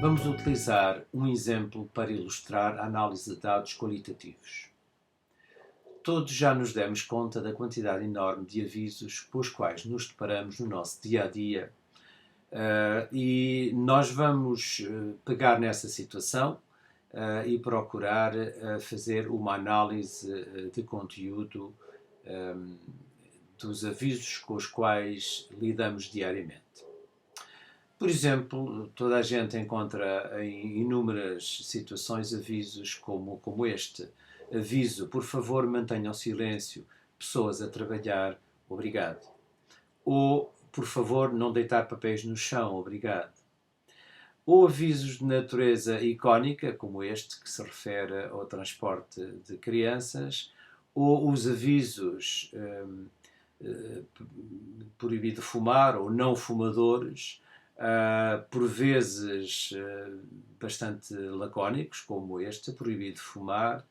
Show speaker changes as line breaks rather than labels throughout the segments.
Vamos utilizar um exemplo para ilustrar a análise de dados qualitativos. Todos já nos demos conta da quantidade enorme de avisos com os quais nos deparamos no nosso dia-a-dia e nós vamos pegar nessa situação e procurar fazer uma análise de conteúdo dos avisos com os quais lidamos diariamente. Por exemplo, toda a gente encontra em inúmeras situações avisos como este. Aviso, por favor, mantenham silêncio, pessoas a trabalhar, obrigado. Ou, por favor, não deitar papéis no chão, obrigado. Ou avisos de natureza icónica, como este, que se refere ao transporte de crianças, ou os avisos proibido fumar ou não fumadores, por vezes bastante lacónicos, como este, proibido fumar,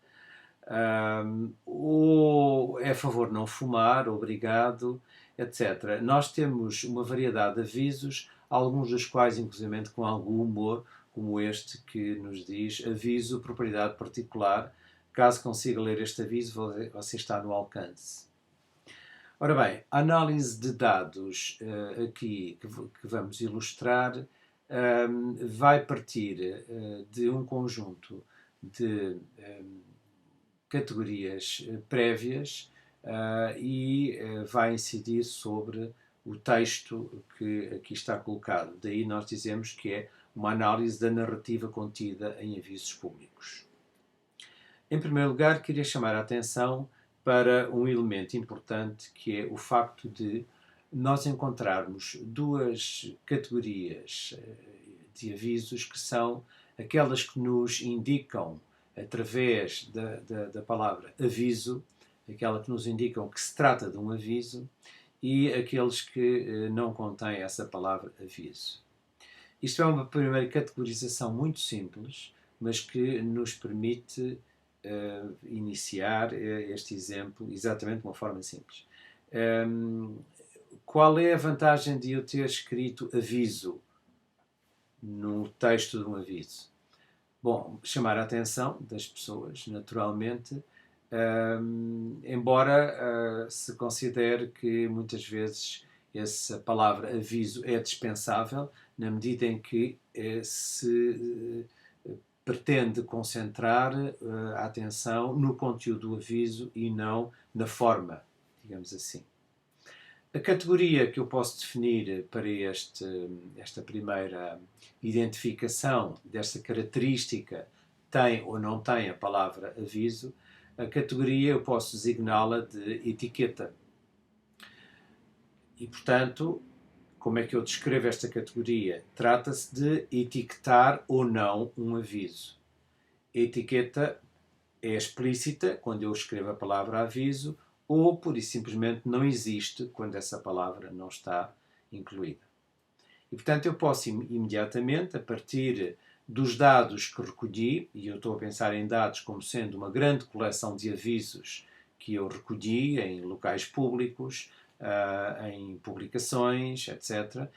ou é a favor não fumar, obrigado, etc. Nós temos uma variedade de avisos, alguns dos quais, inclusive, com algum humor, como este que nos diz: aviso, propriedade particular, caso consiga ler este aviso, você está no alcance. Ora bem, a análise de dados aqui que vamos ilustrar vai partir de um conjunto de categorias prévias e vai incidir sobre o texto que aqui está colocado. Daí nós dizemos que é uma análise da narrativa contida em avisos públicos. Em primeiro lugar, queria chamar a atenção para um elemento importante, que é o facto de nós encontrarmos duas categorias de avisos que são aquelas que nos indicam, através da palavra aviso, aquela que nos indicam que se trata de um aviso, e aqueles que não contêm essa palavra aviso. Isto é uma primeira categorização muito simples, mas que nos permite iniciar este exemplo exatamente de uma forma simples. Qual é a vantagem de eu ter escrito aviso no texto de um aviso? Bom, chamar a atenção das pessoas, naturalmente, embora se considere que muitas vezes essa palavra aviso é dispensável, na medida em que se pretende concentrar a atenção no conteúdo do aviso e não na forma, digamos assim. A categoria que eu posso definir para esta primeira identificação desta característica tem ou não tem a palavra aviso, a categoria eu posso designá-la de etiqueta. E, portanto, como é que eu descrevo esta categoria? Trata-se de etiquetar ou não um aviso. A etiqueta é explícita quando eu escrevo a palavra aviso, ou, pura e simplesmente, não existe quando essa palavra não está incluída. E, portanto, eu posso imediatamente, a partir dos dados que recolhi, e eu estou a pensar em dados como sendo uma grande coleção de avisos que eu recolhi em locais públicos, em publicações, etc.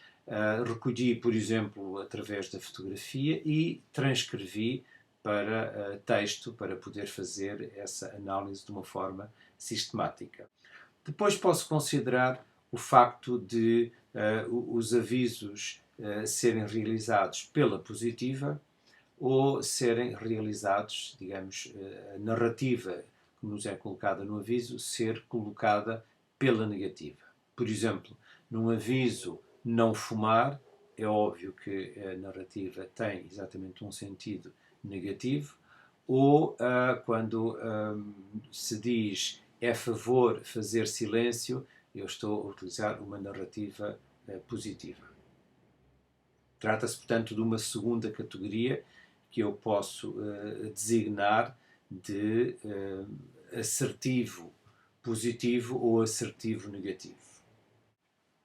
Recolhi, por exemplo, através da fotografia e transcrevi para texto para poder fazer essa análise de uma forma sistemática. Depois posso considerar o facto de os avisos serem realizados pela positiva ou serem realizados, digamos, a narrativa que nos é colocada no aviso ser colocada pela negativa. Por exemplo, num aviso não fumar, é óbvio que a narrativa tem exatamente um sentido negativo, ou quando se diz é a favor fazer silêncio, eu estou a utilizar uma narrativa positiva. Trata-se, portanto, de uma segunda categoria que eu posso designar de assertivo positivo ou assertivo negativo.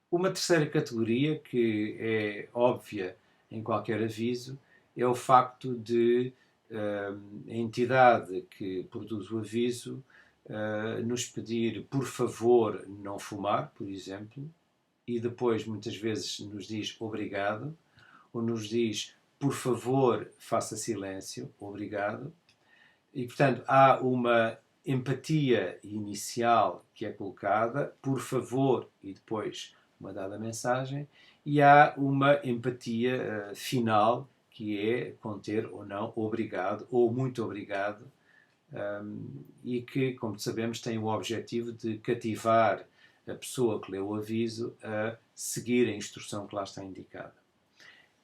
Uma terceira categoria, que é óbvia em qualquer aviso, é o facto de a entidade que produz o aviso nos pedir, por favor, não fumar, por exemplo, e depois muitas vezes nos diz obrigado, ou nos diz, por favor, faça silêncio, obrigado. E, portanto, há uma empatia inicial que é colocada, por favor, e depois uma dada mensagem, e há uma empatia final, que é conter ou não obrigado ou muito obrigado, e que, como sabemos, tem o objetivo de cativar a pessoa que leu o aviso a seguir a instrução que lá está indicada.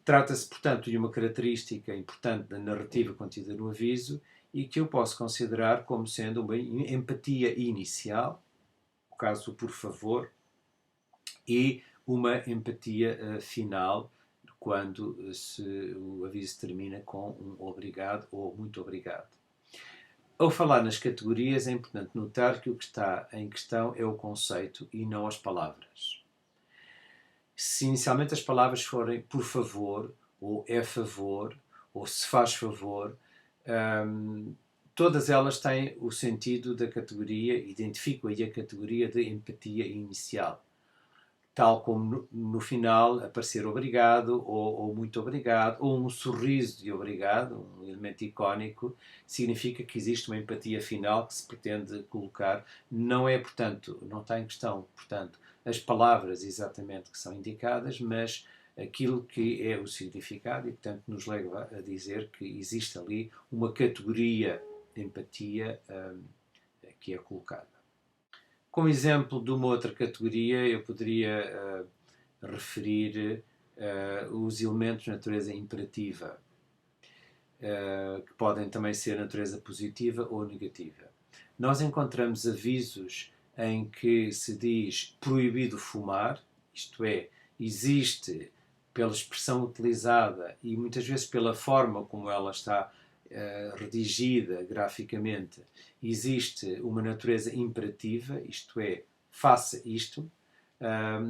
Trata-se, portanto, de uma característica importante da narrativa contida no aviso e que eu posso considerar como sendo uma empatia inicial, no caso do por favor, e uma empatia final, quando o aviso termina com um obrigado ou muito obrigado. Ao falar nas categorias, é importante notar que o que está em questão é o conceito e não as palavras. Se inicialmente as palavras forem por favor, ou é favor, ou se faz favor, todas elas têm o sentido da categoria, identificam aí a categoria de empatia inicial. Tal como no final aparecer obrigado, ou muito obrigado, ou um sorriso de obrigado, um elemento icónico, significa que existe uma empatia final que se pretende colocar. Não é, portanto, não está em questão, portanto, as palavras exatamente que são indicadas, mas aquilo que é o significado e, portanto, nos leva a dizer que existe ali uma categoria de empatia que é colocada. Como exemplo de uma outra categoria, eu poderia referir os elementos de natureza imperativa, que podem também ser de natureza positiva ou negativa. Nós encontramos avisos em que se diz proibido fumar, isto é, existe, pela expressão utilizada e muitas vezes pela forma como ela está redigida graficamente, existe uma natureza imperativa, isto é, faça isto.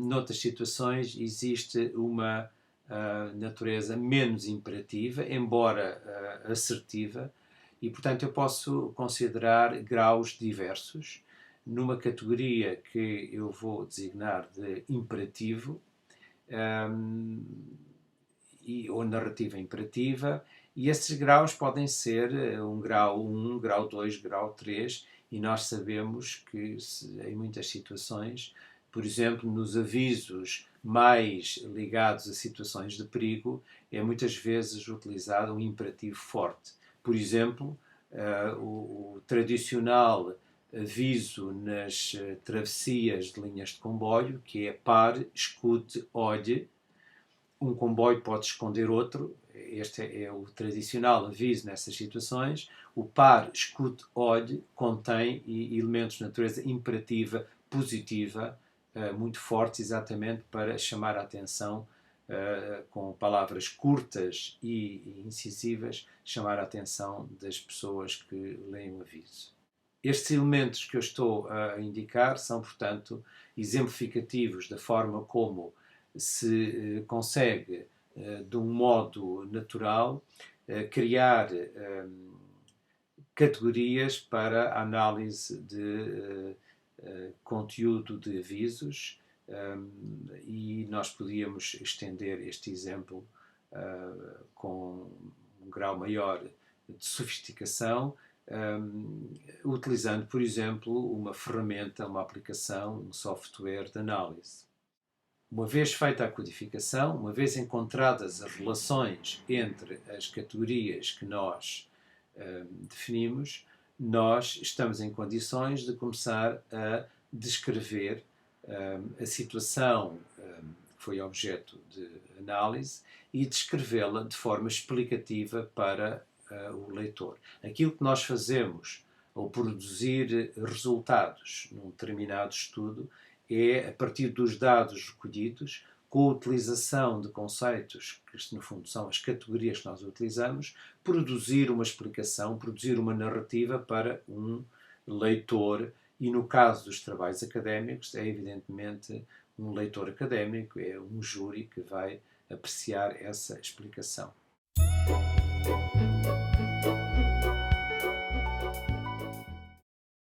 Noutras situações existe uma natureza menos imperativa, embora assertiva, e portanto eu posso considerar graus diversos numa categoria que eu vou designar de imperativo, ou narrativa imperativa, e esses graus podem ser um grau 1, grau 2, grau 3, e nós sabemos que em muitas situações, por exemplo, nos avisos mais ligados a situações de perigo, é muitas vezes utilizado um imperativo forte. Por exemplo, o tradicional aviso nas travessias de linhas de comboio, que é pare, escute, olhe. Um comboio pode esconder outro, este é o tradicional aviso nessas situações. O pare, escute, olhe contém elementos de natureza imperativa, positiva, muito fortes, exatamente para chamar a atenção, com palavras curtas e incisivas, chamar a atenção das pessoas que leem o aviso. Estes elementos que eu estou a indicar são, portanto, exemplificativos da forma como se consegue, de um modo natural, criar categorias para a análise de conteúdo de avisos, e nós podíamos estender este exemplo com um grau maior de sofisticação, utilizando, por exemplo, uma ferramenta, uma aplicação, um software de análise. Uma vez feita a codificação, uma vez encontradas as relações entre as categorias que nós definimos, nós estamos em condições de começar a descrever a situação que foi objeto de análise e descrevê-la de forma explicativa para o leitor. Aquilo que nós fazemos ao produzir resultados num determinado estudo é, a partir dos dados recolhidos, com a utilização de conceitos, que no fundo são as categorias que nós utilizamos, produzir uma explicação, produzir uma narrativa para um leitor, e no caso dos trabalhos académicos é evidentemente um leitor académico, é um júri que vai apreciar essa explicação.